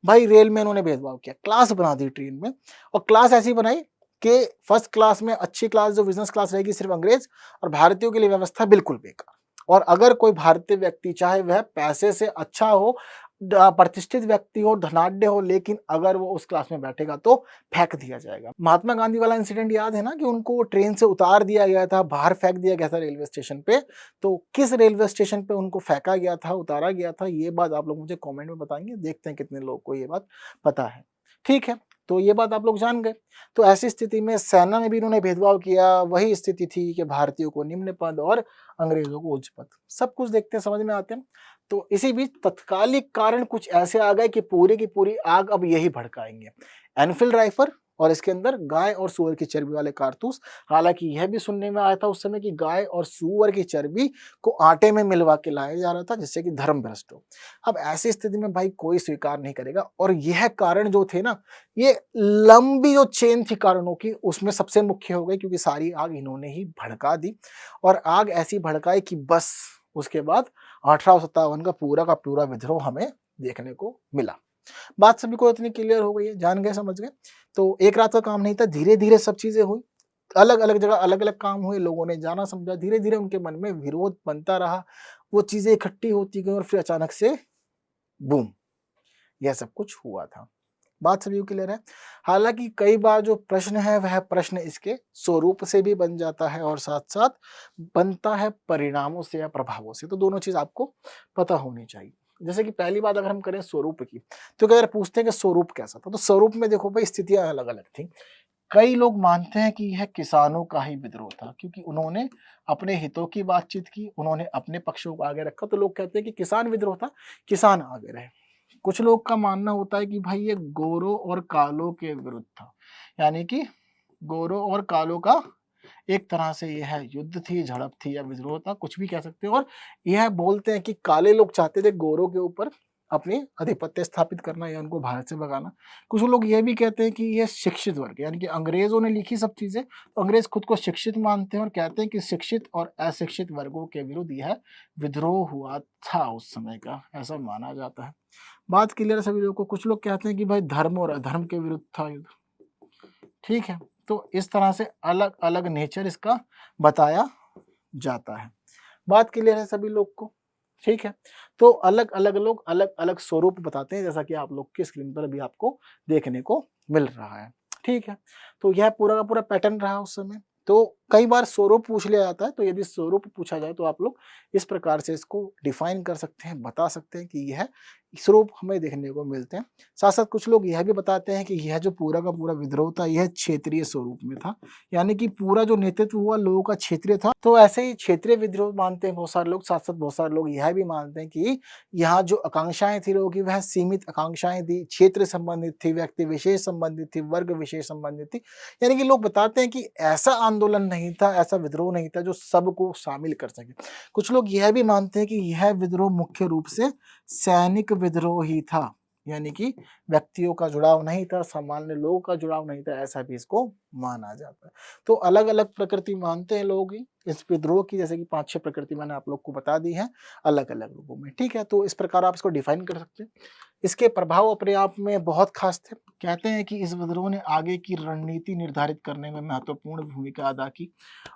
भाई रेल में इन्होंने भेदभाव किया, क्लास बना दी ट्रेन में, और क्लास ऐसी बनाई कि फर्स्ट क्लास में अच्छी क्लास जो बिजनेस क्लास रहेगी सिर्फ अंग्रेज, और भारतीयों के लिए व्यवस्था बिल्कुल बेकार। और अगर कोई भारतीय व्यक्ति चाहे वह पैसे से अच्छा हो, प्रतिष्ठित व्यक्ति हो, धनाढ्य हो, लेकिन अगर वो उस क्लास में बैठेगा तो फेंक दिया जाएगा। महात्मा गांधी वाला इंसिडेंट याद है ना, कि उनको ट्रेन से उतार दिया गया था, बाहर फेंक दिया गया था रेलवे स्टेशन पे। तो किस रेलवे स्टेशन पे उनको फेंका गया था, उतारा गया था, ये बात आप लोग मुझे कमेंट में बताएंगे, देखते हैं कितने लोगों को ये बात पता है। ठीक है, तो ये बात आप लोग जान गए। तो ऐसी स्थिति में सेना में भी इन्होंने भेदभाव किया। वही स्थिति थी कि भारतीयों को निम्न पद और अंग्रेजों को उच्च पद। सब कुछ देखते हैं, समझ में आते हैं। तो इसी बीच तत्कालिक कारण कुछ ऐसे आ गए कि पूरी की पूरी आग अब यही भड़काएंगे। एनफील्ड राइफल और इसके अंदर गाय और सूअर की चर्बी वाले कारतूस। हालांकि यह भी सुनने में आया था उस समय कि गाय और सूअर की चर्बी को आटे में मिलवा के लाया जा रहा था, जिससे कि धर्म भ्रष्ट हो। अब ऐसी स्थिति में भाई कोई स्वीकार नहीं करेगा, और यह कारण जो थे ना, ये लंबी जो चेन थी कारणों की, उसमें सबसे मुख्य हो गई, क्योंकि सारी आग इन्होंने ही भड़का दी। और आग ऐसी भड़काई कि बस उसके बाद 1857 का पूरा विद्रोह हमें देखने को मिला। बात सभी को इतनी क्लियर हो गई है, जान गए, समझ गए। तो एक रात का काम नहीं था, धीरे धीरे सब चीजें हुई, अलग अलग जगह अलग अलग काम हुए, लोगों ने जाना समझा, धीरे धीरे उनके मन में विरोध बनता रहा, वो चीजें इकट्ठी होती गई, और फिर अचानक से बूम, यह सब कुछ हुआ था। बात सभी को क्लियर है। हालांकि कई बार जो प्रश्न है वह प्रश्न इसके स्वरूप से भी बन जाता है, और साथ साथ बनता है परिणामों से या प्रभावों से। तो दोनों चीज आपको पता होनी चाहिए। जैसे कि पहली बात अगर हम करें स्वरूप की, तो अगर पूछते हैं कि स्वरूप कैसा था, तो स्वरूप में देखो भाई स्थितियां अलग अलग थी। कई लोग मानते हैं कि यह किसानों का ही विद्रोह था, क्योंकि उन्होंने अपने हितों की बातचीत की, उन्होंने अपने पक्षों को आगे रखा। तो लोग कहते हैं कि किसान विद्रोह था, किसान आगे रहे। कुछ लोग का मानना होता है कि भाई ये गोरों और कालों के विरुद्ध था, यानी कि गोरों और कालों का एक तरह से यह युद्ध थी, झड़प थी, या विद्रोह था, कुछ भी कह सकते हो। और यह बोलते हैं कि काले लोग चाहते थे गोरों के ऊपर अपनी आधिपत्य स्थापित करना या उनको भारत से भगाना। कुछ लोग यह भी कहते हैं कि यह शिक्षित वर्ग, यानी कि अंग्रेजों ने लिखी सब चीजें, तो अंग्रेज खुद को शिक्षित मानते हैं और कहते हैं कि शिक्षित और अशिक्षित वर्गों के विरुद्ध यह विद्रोह हुआ था उस समय का, ऐसा माना जाता है। बात क्लियर है सभी लोगों को। कुछ लोग कहते हैं कि भाई धर्म और अधर्म के विरुद्ध था युद्ध। ठीक है, तो इस तरह से अलग अलग नेचर इसका बताया जाता है। बात क्लियर है सभी लोग को। ठीक है, तो अलग अलग लोग अलग अलग स्वरूप बताते हैं, जैसा कि आप लोग की स्क्रीन पर भी आपको देखने को मिल रहा है। ठीक है, तो यह पूरा का पूरा पैटर्न रहा उस समय। तो कई बार स्वरूप पूछ लिया जाता है, तो यदि स्वरूप पूछा जाए तो आप लोग इस प्रकार से इसको डिफाइन कर सकते हैं, बता सकते हैं कि यह स्वरूप हमें देखने को मिलते हैं। साथ साथ कुछ लोग यह भी बताते हैं कि यह जो पूरा का पूरा विद्रोह था यह क्षेत्रीय स्वरूप में था, यानी कि पूरा जो नेतृत्व हुआ लोगों का क्षेत्रीय था। तो ऐसे ही क्षेत्रीय विद्रोह मानते हैं बहुत सारे लोग। साथ साथ बहुत सारे लोग यह भी मानते हैं कि यहाँ जो आकांक्षाएं थी लोगों की वह सीमित आकांक्षाएं थी, क्षेत्र संबंधित थी, व्यक्ति विशेष संबंधित थी, वर्ग विशेष संबंधित थी। यानी कि लोग बताते हैं कि ऐसा आंदोलन नहीं था, ऐसा विद्रोह नहीं था जो सबको शामिल कर सके। कुछ लोग यह भी मानते हैं कि यह विद्रोह मुख्य रूप से सैनिक विद्रोह ही था, यानी कि व्यक्तियों का जुड़ाव नहीं था, सामान्य लोगों का जुड़ाव नहीं था, ऐसा भी इसको माना जाता है। तो अलग अलग प्रकृति मानते हैं लोग ही इस विद्रोह की, जैसे कि 5-6 प्रकृति मैंने आप लोग को बता दी है अलग अलग रूपों में। ठीक है, तो इस प्रकार आप इसको डिफाइन कर सकते हैं। इसके प्रभाव अपने आप में बहुत खास थे। कहते हैं कि इस विद्रोह ने आगे की रणनीति निर्धारित करने में महत्वपूर्ण भूमिका अदा की,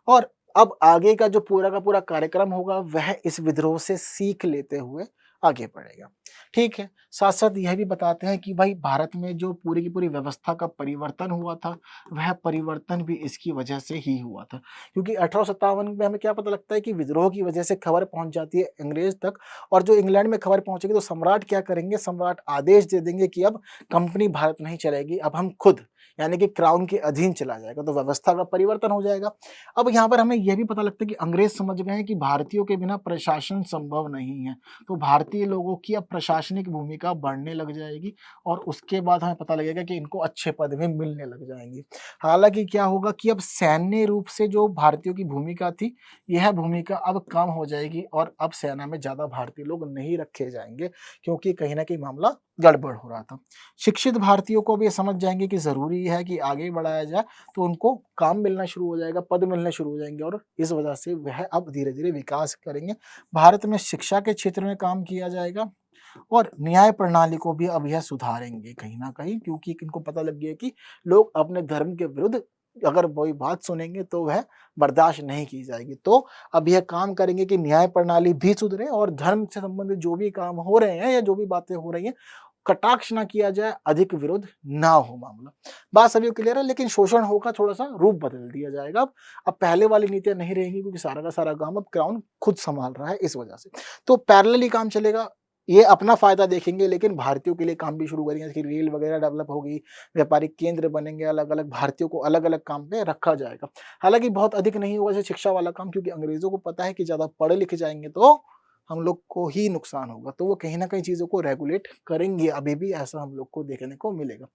और अब आगे का जो पूरा का पूरा कार्यक्रम होगा वह इस विद्रोह से सीख लेते हुए आगे बढ़ेगा। ठीक है, साथ-साथ यह भी बताते हैं कि भाई भारत में जो पूरी की पूरी व्यवस्था का परिवर्तन हुआ था, वह परिवर्तन भी इसकी वजह से ही हुआ था। क्योंकि 1857 में हमें क्या पता लगता है कि विद्रोह की वजह से खबर पहुँच जाती है अंग्रेज़ तक और जो इंग्लैंड में खबर पहुँचेगी तो सम्राट क्या करेंगे, सम्राट आदेश दे देंगे कि अब कंपनी भारत नहीं चलेगी, अब हम खुद यानी कि क्राउन के अधीन चला जाएगा, तो व्यवस्था का परिवर्तन हो जाएगा। अब यहाँ पर हमें यह भी पता लगता है कि अंग्रेज़ समझ गए हैं कि भारतीयों के बिना प्रशासन संभव नहीं है। तो भारतीय लोगों की अब प्रशासनिक भूमिका बढ़ने लग जाएगी और उसके बाद हमें पता लगेगा कि इनको अच्छे पद भी मिलने लग जाएंगे। हालांकि क्या होगा कि अब सैन्य रूप से जो भारतीयों की भूमिका थी, यह भूमिका अब कम हो जाएगी और अब सेना में ज़्यादा भारतीय लोग नहीं रखे जाएंगे क्योंकि कहीं न कहीं मामला गड़बड़ हो रहा था। शिक्षित भारतीयों को भी ये समझ जाएंगे कि ज़रूरी है कि आगे बढ़ाया जाए, तो उनको काम मिलना शुरू हो जाएगा, पद मिलने शुरू हो जाएंगे और इस वजह से वह अब धीरे-धीरे विकास करेंगे। भारत में शिक्षा के क्षेत्र में काम किया जाएगा और न्याय प्रणाली को भी अब यह सुधारेंगे कहीं न कहीं क्योंकि इनको पता लग गया कि लोग अपने धर्म के विरुद्ध अगर कोई बात सुनेंगे तो वह बर्दाश्त नहीं की जाएगी। तो अब यह काम करेंगे कि न्याय प्रणाली भी सुधरे और धर्म से संबंधित जो भी काम हो रहे हैं या जो भी बातें हो रही हैं, कटाक्ष ना किया जाए, अधिक विरोध ना हो मामला। बात सभी को क्लियर है लेकिन शोषण होगा थोड़ा-सा रूप बदल दिया जाएगा अब। अब पहले वाली नीतियाँ नहीं रहेंगी क्योंकि सारा का सारा काम अब क्राउन खुद सँभाल रहा है इस वजह से। तो पैरेलल ही काम चलेगा, ये अपना फ़ायदा देखेंगे लेकिन भारतीयों के लिए काम भी शुरू करेंगे जैसे कि रेल वगैरह डेवलप होगी, व्यापारिक केंद्र बनेंगे, अलग-अलग भारतीयों को अलग-अलग काम पे रखा जाएगा। हालाँकि बहुत अधिक नहीं होगा जैसे शिक्षा वाला काम क्योंकि अंग्रेज़ों को पता है कि ज़्यादा पढ़े लिखे जाएँगे तो हम लोग को ही नुकसान होगा, तो वो कहीं न कहीं चीज़ों को रेगुलेट करेंगे, अभी भी ऐसा हम लोग को देखने को मिलेगा।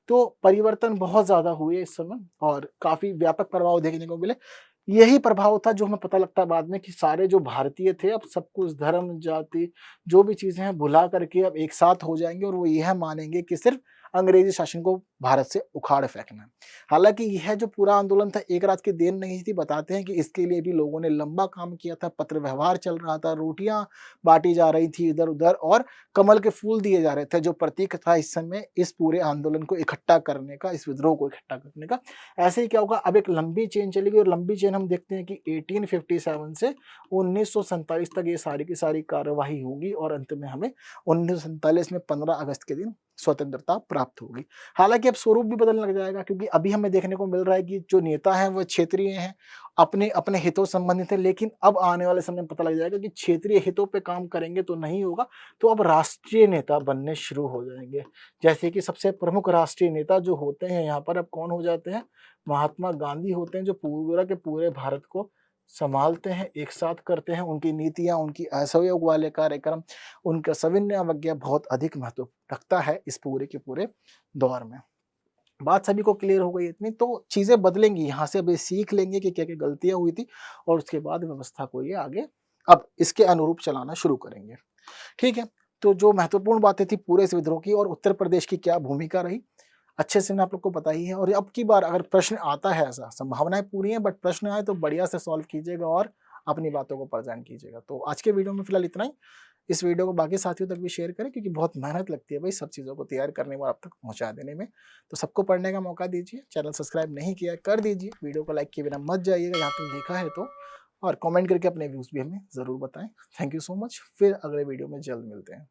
तो परिवर्तन बहुत ज़्यादा हुए इस समय और काफ़ी व्यापक प्रभाव देखने को मिले। यही प्रभाव था जो हमें पता लगता बाद में कि सारे जो भारतीय थे अब सब कुछ धर्म, जाति जो भी चीज़ें हैं भुला करके अब एक साथ हो जाएँगे और वो यह मानेंगे कि सिर्फ़ अंग्रेज़ी शासन को भारत से उखाड़ फेंकना है। हालाँकि यह जो पूरा आंदोलन था एक रात की देन नहीं थी, बताते हैं कि इसके लिए भी लोगों ने लंबा काम किया था, पत्र व्यवहार चल रहा था, रोटियाँ बाँटी जा रही थी इधर-उधर और कमल के फूल दिए जा रहे थे, जो प्रतीक था इस समय इस पूरे आंदोलन को इकट्ठा करने का, इस विद्रोह को इकट्ठा करने का। ऐसे ही क्या होगा अब एक लंबी चेन चलेगी और लंबी चेन हम देखते हैं कि 1857 से 1947 तक ये सारी की सारी कार्यवाही होगी और अंत में हमें 1947 में 15 अगस्त के दिन स्वतंत्रता प्राप्त होगी। हालाँकि अब स्वरूप भी बदलने लग जाएगा क्योंकि अभी हमें देखने को मिल रहा है कि जो नेता हैं वो क्षेत्रीय हैं, अपने अपने हितों से संबंधित हैं, लेकिन अब आने वाले समय में पता लग जाएगा कि क्षेत्रीय हितों पे काम करेंगे तो नहीं होगा, तो अब राष्ट्रीय नेता बनने शुरू हो जाएँगे। जैसे कि सबसे प्रमुख राष्ट्रीय नेता जो होते हैं यहाँ पर अब कौन हो जाते हैं? महात्मा गांधी होते हैं जो पूरा के पूरे भारत को सँभालते हैं, एक साथ करते हैं, उनकी नीतियाँ, उनकी असहयोग वाले कार्यक्रम, उनका सविनय अवज्ञा बहुत अधिक महत्व रखता है इस पूरे के पूरे दौर में। बात सभी को क्लियर हो गई इतनी तो चीज़ें बदलेंगी, यहाँ से अब ये सीख लेंगे कि क्या-क्या गलतियाँ हुई थी और उसके बाद व्यवस्था को ये आगे अब इसके अनुरूप चलाना शुरू करेंगे। ठीक है, तो जो महत्वपूर्ण बातें थी पूरे इस विद्रोह की और उत्तर प्रदेश की क्या भूमिका रही, अच्छे से मैं आप लोग को पता ही है और अब की बार अगर प्रश्न आता है ऐसा, संभावनाएँ पूरी हैं बट प्रश्न आए तो बढ़िया से सॉल्व कीजिएगा और अपनी बातों को प्रेज़ेंट कीजिएगा। तो आज के वीडियो में फिलहाल इतना ही। इस वीडियो को बाकी साथियों तक भी शेयर करें क्योंकि बहुत मेहनत लगती है भाई सब चीज़ों को तैयार करने में और आप तक पहुँचा देने में। तो सबको पढ़ने का मौका दीजिए, चैनल सब्सक्राइब नहीं किया है कर दीजिए, वीडियो को लाइक किए बिना मत जाइएगा जहाँ तक देखा है तो और कमेंट करके अपने व्यूज़ भी हमें ज़रूर बताएँ। थैंक यू सो मच, फिर अगले वीडियो में जल्द मिलते हैं।